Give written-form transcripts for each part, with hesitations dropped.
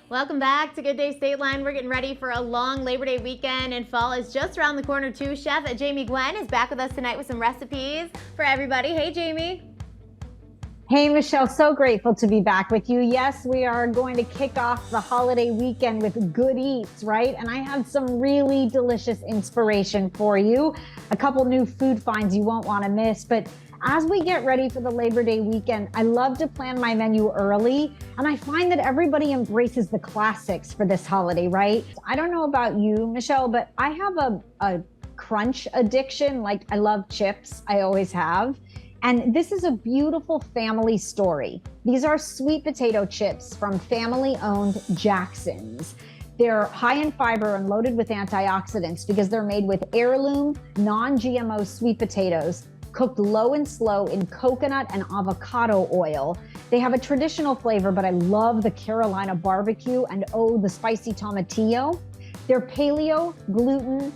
Welcome back to Good Day State Line. We're getting ready for a long Labor Day weekend, and fall is just around the corner too. Chef Jamie Gwen is back with us tonight with some recipes for everybody. Hey, Jamie. Hey, Michelle, so grateful to be back with you. Yes, we are going to kick off the holiday weekend with good eats, right? And I have some really delicious inspiration for you. A couple new food finds you won't want to miss. But as we get ready for the Labor Day weekend, I love to plan my menu early. And I find that everybody embraces the classics for this holiday, right? I don't know about you, Michelle, but I have a crunch addiction. Like, I love chips. I always have. And this is a beautiful family story. These are sweet potato chips from family-owned Jackson's. They're high in fiber and loaded with antioxidants because they're made with heirloom, non-GMO sweet potatoes, cooked low and slow in coconut and avocado oil. They have a traditional flavor, but I love the Carolina barbecue and the spicy tomatillo. They're paleo, gluten,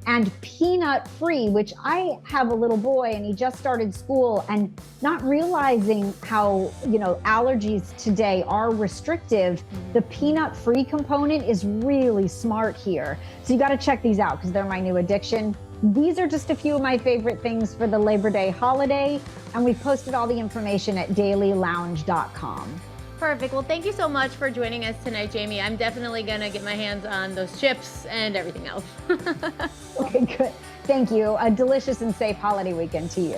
and peanut free, which I have a little boy and he just started school, and not realizing how, allergies today are restrictive. The peanut free component is really smart here. So you got to check these out because they're my new addiction. These are just a few of my favorite things for the Labor Day holiday, and we've posted all the information at dailylounge.com. Perfect. Well, thank you so much for joining us tonight, Jamie. I'm definitely going to get my hands on those chips and everything else. Okay, good. Thank you. A delicious and safe holiday weekend to you.